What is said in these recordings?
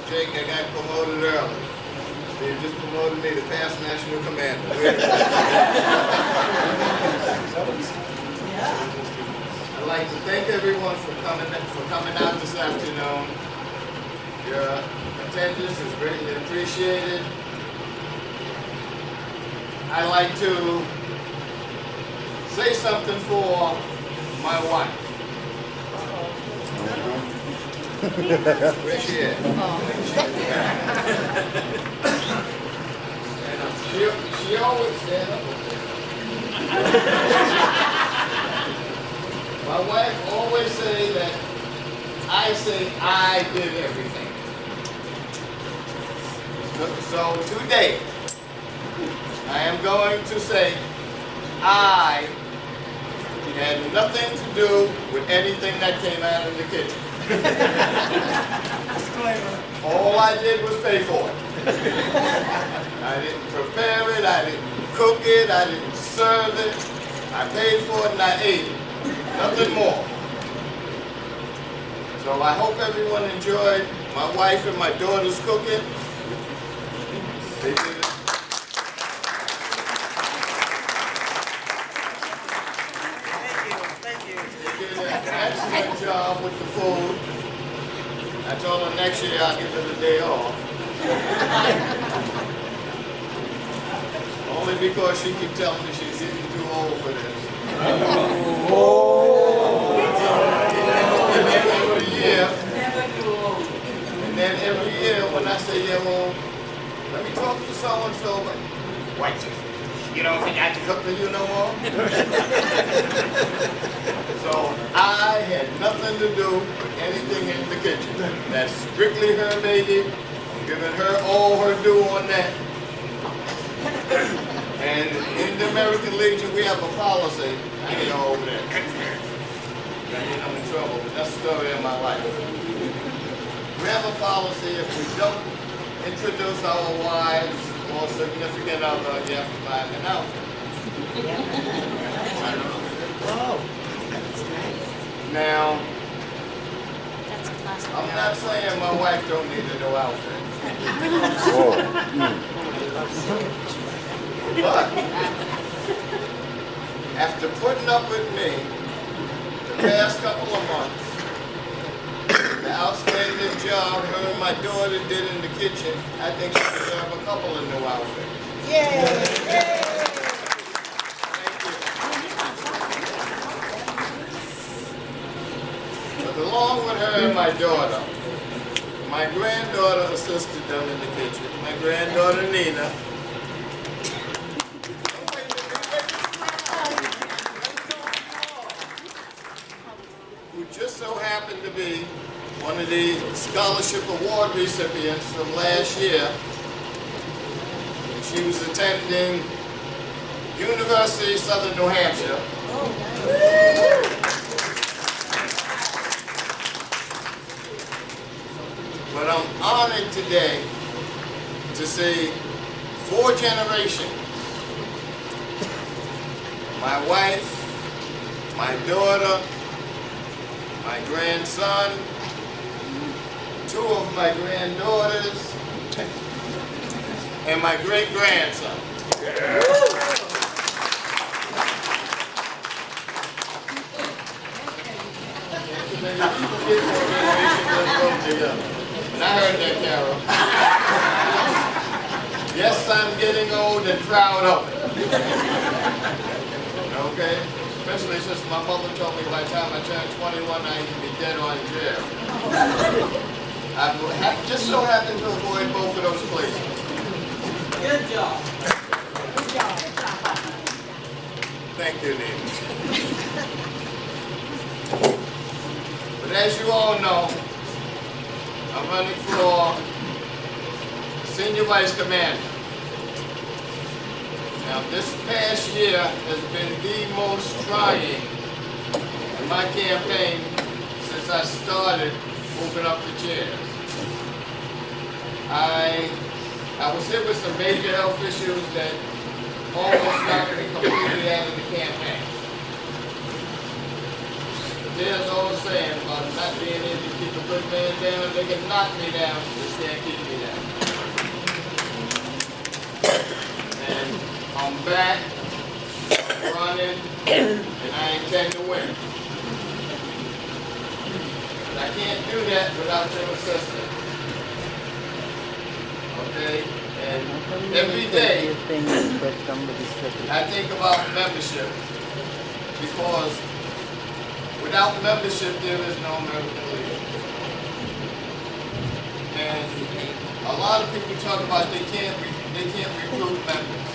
Jake, I got promoted early. They just promoted me to past national commander. I'd like to thank everyone for coming out this afternoon. Your attendance is greatly appreciated. I'd like to say something for my wife. Where she at? She always said, my wife always say that I did everything. So today, I am going to say I had nothing to do with anything that came out of the kitchen. All I did was pay for it. I didn't prepare it, I didn't cook it, I didn't serve it. I paid for it and I ate it. Nothing more. So I hope everyone enjoyed my wife and my daughter's cooking. They did it. They did an excellent job with the food. I told her next year I'll give her the day off. Only because she keep telling me she's getting too old for this. And then every year when I say, yeah, well, let me talk to so-and-so, but white chicken. You don't think I can cook for you no more? So I had nothing to do with anything in the kitchen. That's strictly her baby. I'm giving her all her due on that. And in the American Legion, we have a policy. I ain't go over there. I'm in trouble, but that's the story of my life. We have a policy, if we don't introduce our wives or significant other, you have to buy them an outfit. Now, I'm not saying my wife don't need a new outfit. But after putting up with me the past couple of months, the outstanding job her and my daughter did in the kitchen, I think she deserves a couple of new outfits. Yay! Thank you. But along with her and my daughter, my granddaughter assisted them in the kitchen. My granddaughter Nina. Who just so happened to be one of the scholarship award recipients from last year. And she was attending University of Southern New Hampshire. But I'm honored today to see 4 generations. My wife, my daughter, my grandson, 2 of my granddaughters, and my great-grandson. And I heard that, Carol. Yes, I'm getting old and proud of it. Okay? Especially since my mother told me by the time I turned 21, I used to be dead or in jail. I just so happened to avoid both of those places. Good job. Good job. Thank you, Nina. But as you all know, I'm running for Senior Vice Commander. Now, this past year has been the most trying in my campaign since I started moving up the chairs. I was hit with some major health issues that almost knocked me completely out of the campaign. there's an old saying about not being able to keep a good man down. They can knock me down, they can't keep me down. And I'm back, I'm running, and I intend to win. But I can't do that without your assistance. Okay? And every day, I think about membership, because without membership, there is no American Legion. And a lot of people talk about they can't recruit members.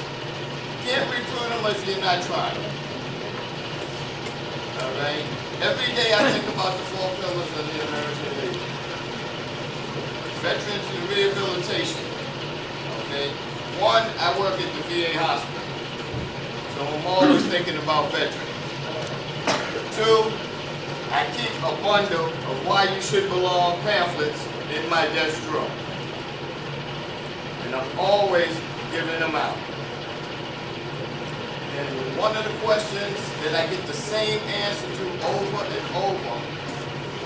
You can't recruit them if you're not trying. All right? Every day I think about the 4 pillars of the American Legion. Veterans and rehabilitation. Okay? 1, I work at the VA hospital. So I'm always thinking about veterans. 2, I keep a bundle of why you should belong pamphlets in my desk drawer. And I'm always giving them out. And one of the questions that I get the same answer to over and over,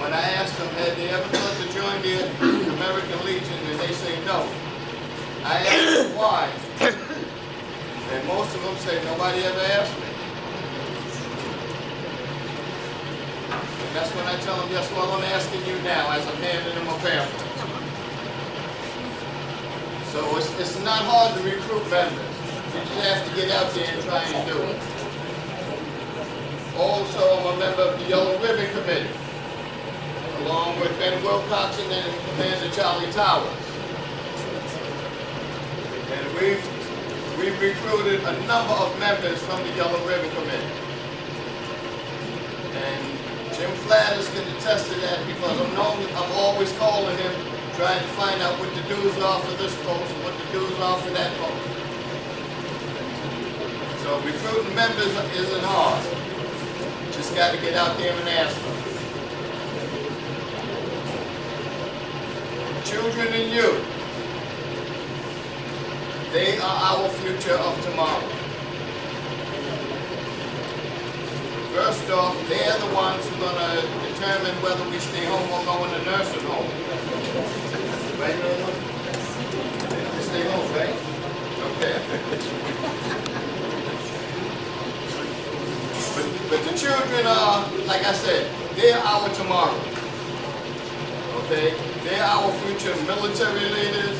when I ask them, had they ever thought to join the American Legion, and they say no. I ask them why, and most of them say nobody ever asked me. And that's when I tell them, yes, well, I'm asking you now as I'm handing them a pamphlet. So it's not hard to recruit members. You just have to get out there and try and do it. Also, I'm a member of the Yellow Ribbon Committee, along with Ben Wilcoxon and Commander Charlie Towers. And we've recruited a number of members from the Yellow Ribbon Committee. And Jim Flatters can attest to that, because I'm always calling him, trying to find out what the dues are for this post and what the dues are for that post. So recruiting members isn't hard. Just got to get out there and ask them. Children and youth, they are our future of tomorrow. First off, they're the ones who are going to determine whether we stay home or go in the nursing home. Right, Mama? They stay home, right? Okay. But the children are, like I said, they're our tomorrow. Okay? They're our future military leaders,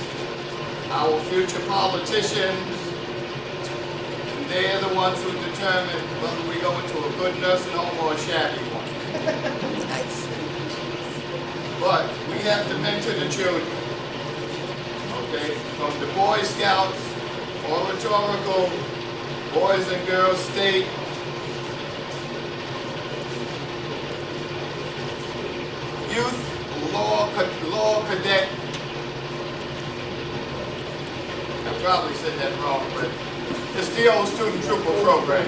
our future politicians. And they're the ones who determine whether we go into a good nursing home or a shabby one. But we have to mentor the children. Okay? From the Boy Scouts, oratorical, Boys and Girls State, Youth Law Cadet. I probably said that wrong, but it's the old student trooper program.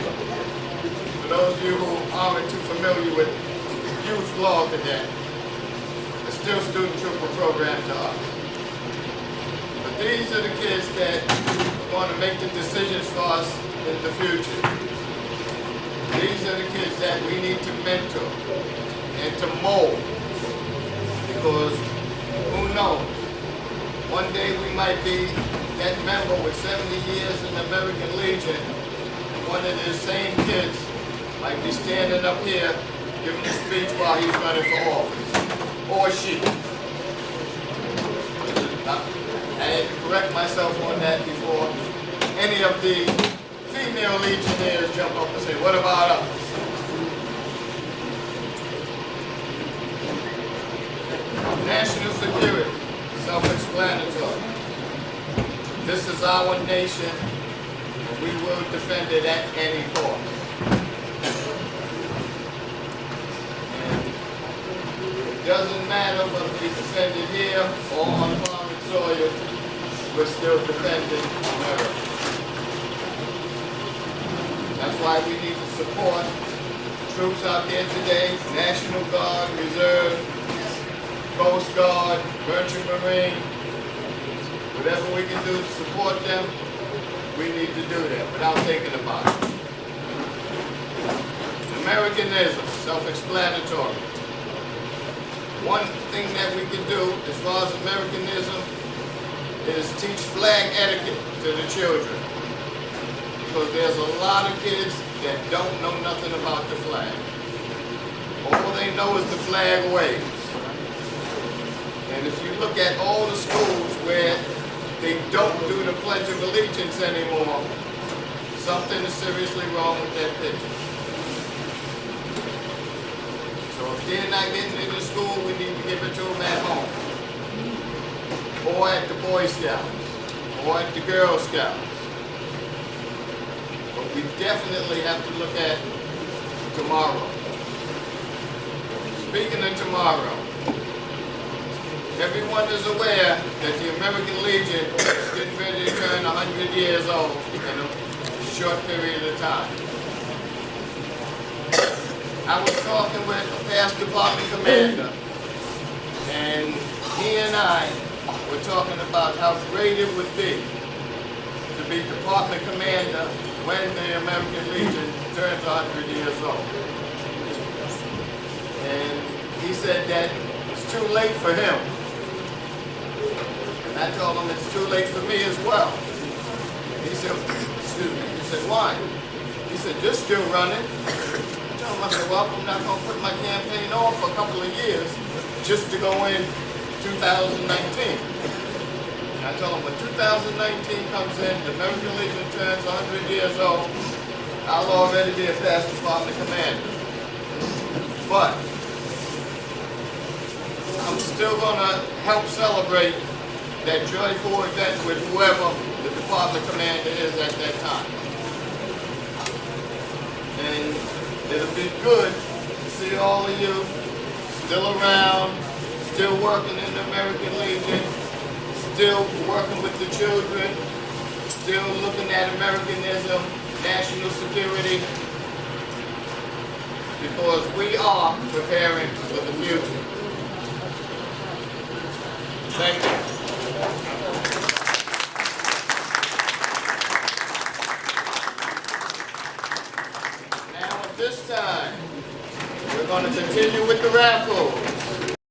For those of you who aren't too familiar with Youth Law Cadet, it's still student trooper program to us. But these are the kids that are going to make the decisions for us in the future. These are the kids that we need to mentor and to mold. Because who knows? One day we might be that member with 70 years in the American Legion, and one of these same kids might be standing up here giving a speech while he's running for office. Or she. I had to correct myself on that before any of the female Legionnaires jump up and say, what about us? National security, self-explanatory. This is our nation, and we will defend it at any cost. And it doesn't matter whether we defend it here or on foreign soil, we're still defending America. That's why we need to support troops out there today, National Guard, Reserve, Coast Guard, Merchant Marine, whatever we can do to support them, we need to do that without thinking about it. Americanism, self-explanatory. One thing that we can do as far as Americanism is teach flag etiquette to the children. Because there's a lot of kids that don't know nothing about the flag. All they know is the flag waves. And if you look at all the schools where they don't do the Pledge of Allegiance anymore, something is seriously wrong with that picture. So if they're not getting into school, we need to give it to them at home. Or at the Boy Scouts. Or at the Girl Scouts. But we definitely have to look at tomorrow. Speaking of tomorrow, everyone is aware that the American Legion is getting ready to turn 100 years old in a short period of time. I was talking with a past department commander, and he and I were talking about how great it would be to be department commander when the American Legion turns 100 years old. And he said that it's too late for him. And I told him it's too late for me as well. He said, excuse me, he said, why? He said, you're still running. I said, well, I'm not going to put my campaign off for a couple of years just to go in 2019. And I told him, when 2019 comes in, the American Legion turns 100 years old, I'll already be a past department commander. But I'm still going to help celebrate that joyful event with whoever the department commander is at that time. And it'll be good to see all of you still around, still working in the American Legion, still working with the children, still looking at Americanism, national security, because we are preparing for the future. Thank you. This time, we're going to continue with the raffle.